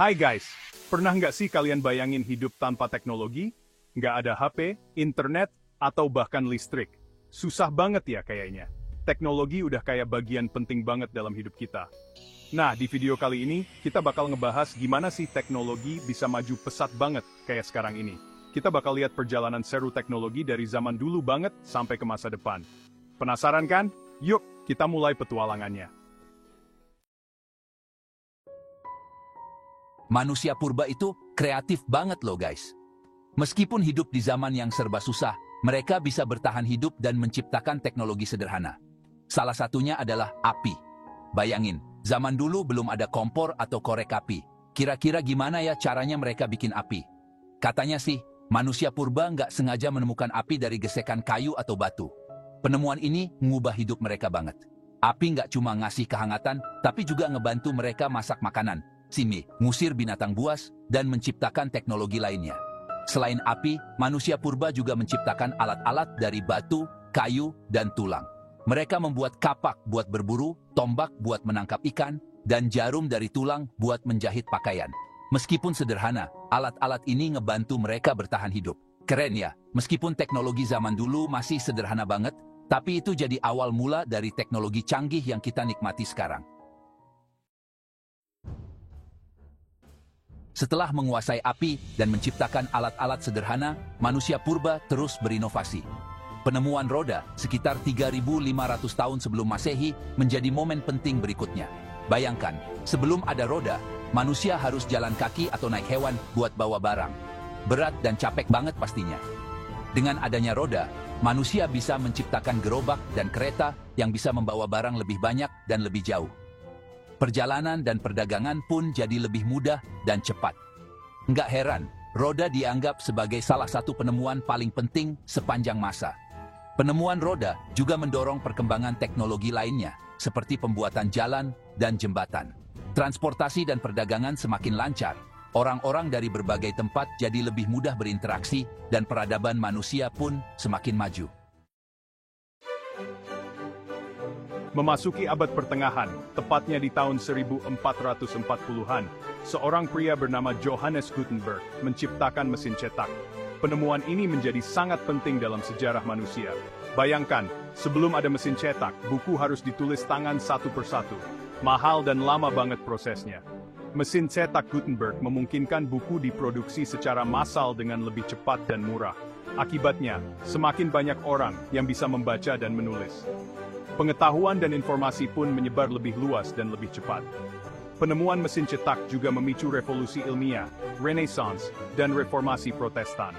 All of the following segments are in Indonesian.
Hai guys, pernah nggak sih kalian bayangin hidup tanpa teknologi? Nggak ada HP, internet, atau bahkan listrik. Susah banget ya kayaknya. Teknologi udah kayak bagian penting banget dalam hidup kita. Nah, di video kali ini, kita bakal ngebahas gimana sih teknologi bisa maju pesat banget kayak sekarang ini. Kita bakal lihat perjalanan seru teknologi dari zaman dulu banget sampai ke masa depan. Penasaran kan? Yuk, kita mulai petualangannya. Manusia purba itu kreatif banget loh guys. Meskipun hidup di zaman yang serba susah, mereka bisa bertahan hidup dan menciptakan teknologi sederhana. Salah satunya adalah api. Bayangin, zaman dulu belum ada kompor atau korek api. Kira-kira gimana ya caranya mereka bikin api? Katanya sih, manusia purba nggak sengaja menemukan api dari gesekan kayu atau batu. Penemuan ini mengubah hidup mereka banget. Api nggak cuma ngasih kehangatan, tapi juga ngebantu mereka masak makanan, ngusir binatang buas, dan menciptakan teknologi lainnya. Selain api, manusia purba juga menciptakan alat-alat dari batu, kayu, dan tulang. Mereka membuat kapak buat berburu, tombak buat menangkap ikan, dan jarum dari tulang buat menjahit pakaian. Meskipun sederhana, alat-alat ini ngebantu mereka bertahan hidup. Keren ya, meskipun teknologi zaman dulu masih sederhana banget, tapi itu jadi awal mula dari teknologi canggih yang kita nikmati sekarang. Setelah menguasai api dan menciptakan alat-alat sederhana, manusia purba terus berinovasi. Penemuan roda sekitar 3.500 tahun sebelum Masehi menjadi momen penting berikutnya. Bayangkan, sebelum ada roda, manusia harus jalan kaki atau naik hewan buat bawa barang. Berat dan capek banget pastinya. Dengan adanya roda, manusia bisa menciptakan gerobak dan kereta yang bisa membawa barang lebih banyak dan lebih jauh. Perjalanan dan perdagangan pun jadi lebih mudah dan cepat. Nggak heran, roda dianggap sebagai salah satu penemuan paling penting sepanjang masa. Penemuan roda juga mendorong perkembangan teknologi lainnya, seperti pembuatan jalan dan jembatan. Transportasi dan perdagangan semakin lancar, orang-orang dari berbagai tempat jadi lebih mudah berinteraksi, dan peradaban manusia pun semakin maju. Memasuki abad pertengahan, tepatnya di tahun 1440-an, seorang pria bernama Johannes Gutenberg menciptakan mesin cetak. Penemuan ini menjadi sangat penting dalam sejarah manusia. Bayangkan, sebelum ada mesin cetak, buku harus ditulis tangan satu persatu. Mahal dan lama banget prosesnya. Mesin cetak Gutenberg memungkinkan buku diproduksi secara massal dengan lebih cepat dan murah. Akibatnya, semakin banyak orang yang bisa membaca dan menulis. Pengetahuan dan informasi pun menyebar lebih luas dan lebih cepat. Penemuan mesin cetak juga memicu revolusi ilmiah, Renaissance, dan reformasi Protestan.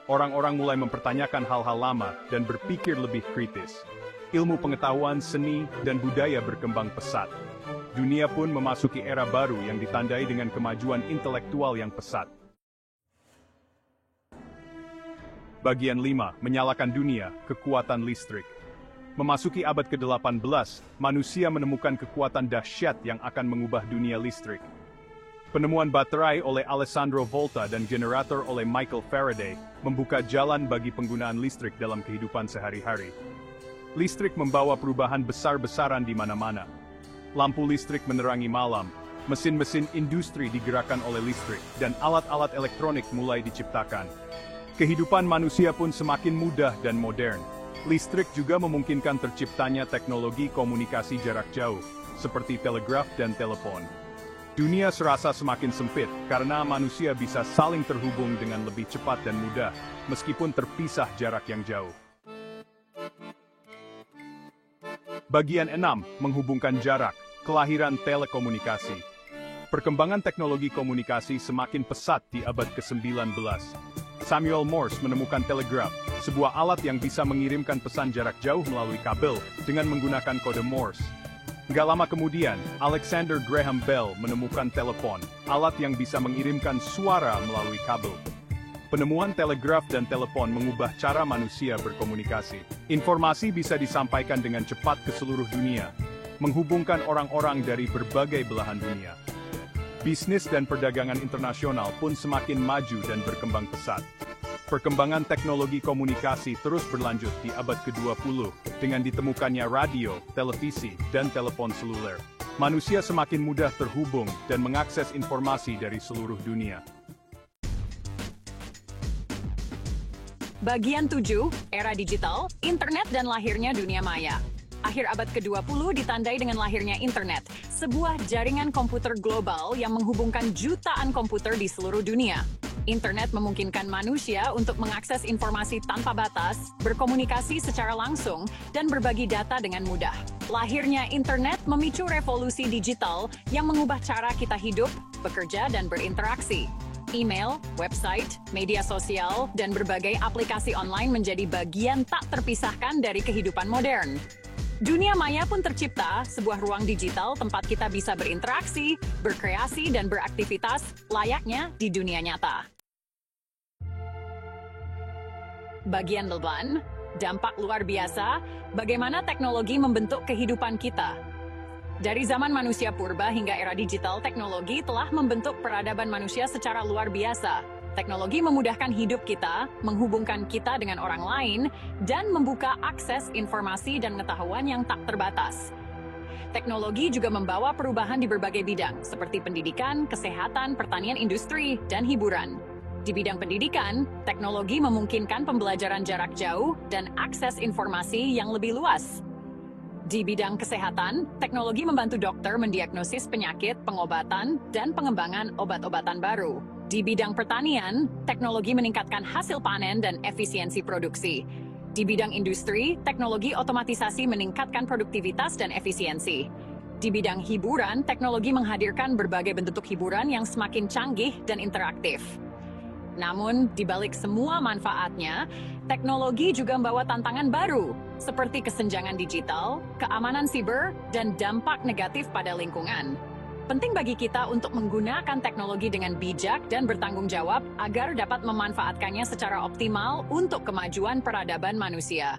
Orang-orang mulai mempertanyakan hal-hal lama dan berpikir lebih kritis. Ilmu pengetahuan, seni, dan budaya berkembang pesat. Dunia pun memasuki era baru yang ditandai dengan kemajuan intelektual yang pesat. Bagian 5. Menyalakan dunia, kekuatan listrik. Memasuki abad ke-18, manusia menemukan kekuatan dahsyat yang akan mengubah dunia listrik. Penemuan baterai oleh Alessandro Volta dan generator oleh Michael Faraday membuka jalan bagi penggunaan listrik dalam kehidupan sehari-hari. Listrik membawa perubahan besar-besaran di mana-mana. Lampu listrik menerangi malam, mesin-mesin industri digerakkan oleh listrik, dan alat-alat elektronik mulai diciptakan. Kehidupan manusia pun semakin mudah dan modern. Listrik juga memungkinkan terciptanya teknologi komunikasi jarak jauh, seperti telegraf dan telepon. Dunia serasa semakin sempit karena manusia bisa saling terhubung dengan lebih cepat dan mudah, meskipun terpisah jarak yang jauh. Bagian 6. Menghubungkan jarak, kelahiran telekomunikasi. Perkembangan teknologi komunikasi semakin pesat di abad ke-19. Samuel Morse menemukan telegraf, sebuah alat yang bisa mengirimkan pesan jarak jauh melalui kabel dengan menggunakan kode Morse. Nggak lama kemudian, Alexander Graham Bell menemukan telepon, alat yang bisa mengirimkan suara melalui kabel. Penemuan telegraf dan telepon mengubah cara manusia berkomunikasi. Informasi bisa disampaikan dengan cepat ke seluruh dunia, menghubungkan orang-orang dari berbagai belahan dunia. Bisnis dan perdagangan internasional pun semakin maju dan berkembang pesat. Perkembangan teknologi komunikasi terus berlanjut di abad ke-20 dengan ditemukannya radio, televisi, dan telepon seluler. manusia semakin mudah terhubung dan mengakses informasi dari seluruh dunia. Bagian 7, era digital, internet dan lahirnya dunia maya. Akhir abad ke-20 ditandai dengan lahirnya internet, sebuah jaringan komputer global yang menghubungkan jutaan komputer di seluruh dunia. Internet memungkinkan manusia untuk mengakses informasi tanpa batas, berkomunikasi secara langsung, dan berbagi data dengan mudah. Lahirnya internet memicu revolusi digital yang mengubah cara kita hidup, bekerja, dan berinteraksi. Email, website, media sosial, dan berbagai aplikasi online menjadi bagian tak terpisahkan dari kehidupan modern. Dunia maya pun tercipta, sebuah ruang digital tempat kita bisa berinteraksi, berkreasi, dan beraktivitas layaknya di dunia nyata. Bagian 8, dampak luar biasa, bagaimana teknologi membentuk kehidupan kita. Dari zaman manusia purba hingga era digital, teknologi telah membentuk peradaban manusia secara luar biasa. Teknologi memudahkan hidup kita, menghubungkan kita dengan orang lain, dan membuka akses informasi dan pengetahuan yang tak terbatas. Teknologi juga membawa perubahan di berbagai bidang, seperti pendidikan, kesehatan, pertanian, industri, dan hiburan. Di bidang pendidikan, teknologi memungkinkan pembelajaran jarak jauh dan akses informasi yang lebih luas. Di bidang kesehatan, teknologi membantu dokter mendiagnosis penyakit, pengobatan, dan pengembangan obat-obatan baru. Di bidang pertanian, teknologi meningkatkan hasil panen dan efisiensi produksi. Di bidang industri, teknologi otomatisasi meningkatkan produktivitas dan efisiensi. Di bidang hiburan, teknologi menghadirkan berbagai bentuk hiburan yang semakin canggih dan interaktif. Namun, di balik semua manfaatnya, teknologi juga membawa tantangan baru, seperti kesenjangan digital, keamanan siber, dan dampak negatif pada lingkungan. Penting bagi kita untuk menggunakan teknologi dengan bijak dan bertanggung jawab agar dapat memanfaatkannya secara optimal untuk kemajuan peradaban manusia.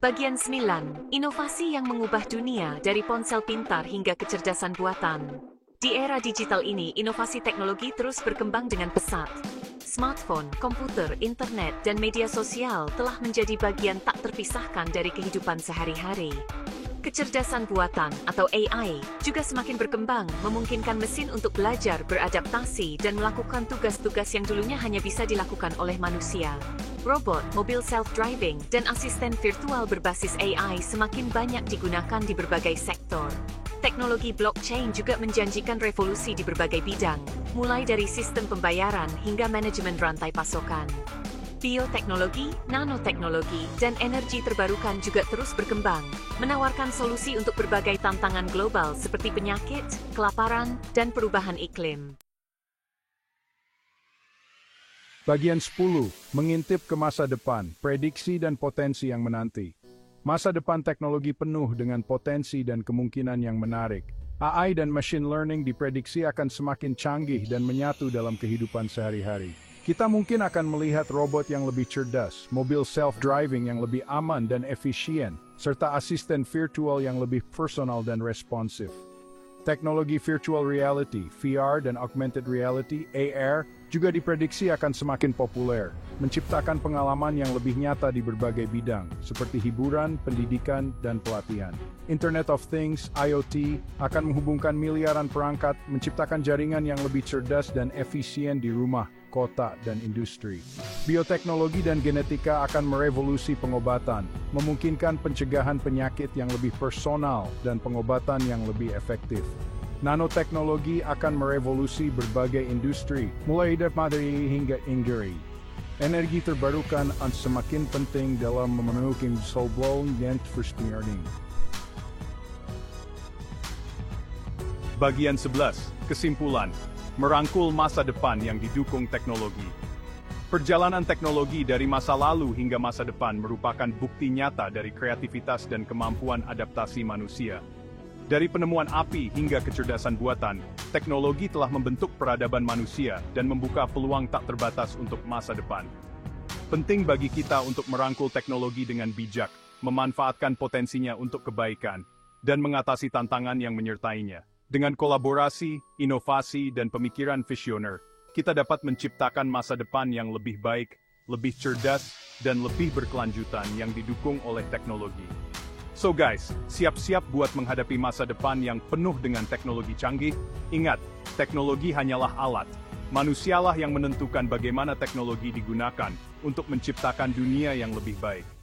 Bagian 9, inovasi yang mengubah dunia dari ponsel pintar hingga kecerdasan buatan. Di era digital ini, inovasi teknologi terus berkembang dengan pesat. Smartphone, komputer, internet, dan media sosial telah menjadi bagian tak terpisahkan dari kehidupan sehari-hari. Kecerdasan buatan atau AI juga semakin berkembang, memungkinkan mesin untuk belajar, beradaptasi, dan melakukan tugas-tugas yang dulunya hanya bisa dilakukan oleh manusia. Robot, mobil self-driving, dan asisten virtual berbasis AI semakin banyak digunakan di berbagai sektor. Teknologi blockchain juga menjanjikan revolusi di berbagai bidang, mulai dari sistem pembayaran hingga manajemen rantai pasokan. Bioteknologi, nanoteknologi, dan energi terbarukan juga terus berkembang, menawarkan solusi untuk berbagai tantangan global seperti penyakit, kelaparan, dan perubahan iklim. Bagian 10, mengintip ke masa depan, prediksi dan potensi yang menanti. Masa depan teknologi penuh dengan potensi dan kemungkinan yang menarik. AI dan machine learning diprediksi akan semakin canggih dan menyatu dalam kehidupan sehari-hari. Kita mungkin akan melihat robot yang lebih cerdas, mobil self-driving yang lebih aman dan efisien, serta asisten virtual yang lebih personal dan responsif. Teknologi virtual reality, VR dan augmented reality, AR, juga diprediksi akan semakin populer, menciptakan pengalaman yang lebih nyata di berbagai bidang, seperti hiburan, pendidikan, dan pelatihan. Internet of Things, IoT, akan menghubungkan miliaran perangkat, menciptakan jaringan yang lebih cerdas dan efisien di rumah, kota, dan industri. Bioteknologi dan genetika akan merevolusi pengobatan, memungkinkan pencegahan penyakit yang lebih personal dan pengobatan yang lebih efektif. Nanoteknologi akan merevolusi berbagai industri, mulai dari materi hingga industri. Energi terbarukan akan semakin penting dalam memenuhi kebutuhan dan perspirasi. Bagian 11, kesimpulan, merangkul masa depan yang didukung teknologi. Perjalanan teknologi dari masa lalu hingga masa depan merupakan bukti nyata dari kreativitas dan kemampuan adaptasi manusia. Dari penemuan api hingga kecerdasan buatan, teknologi telah membentuk peradaban manusia dan membuka peluang tak terbatas untuk masa depan. Penting bagi kita untuk merangkul teknologi dengan bijak, memanfaatkan potensinya untuk kebaikan, dan mengatasi tantangan yang menyertainya. Dengan kolaborasi, inovasi, dan pemikiran visioner, kita dapat menciptakan masa depan yang lebih baik, lebih cerdas, dan lebih berkelanjutan yang didukung oleh teknologi. So guys, siap-siap buat menghadapi masa depan yang penuh dengan teknologi canggih. Ingat, teknologi hanyalah alat. Manusialah yang menentukan bagaimana teknologi digunakan untuk menciptakan dunia yang lebih baik.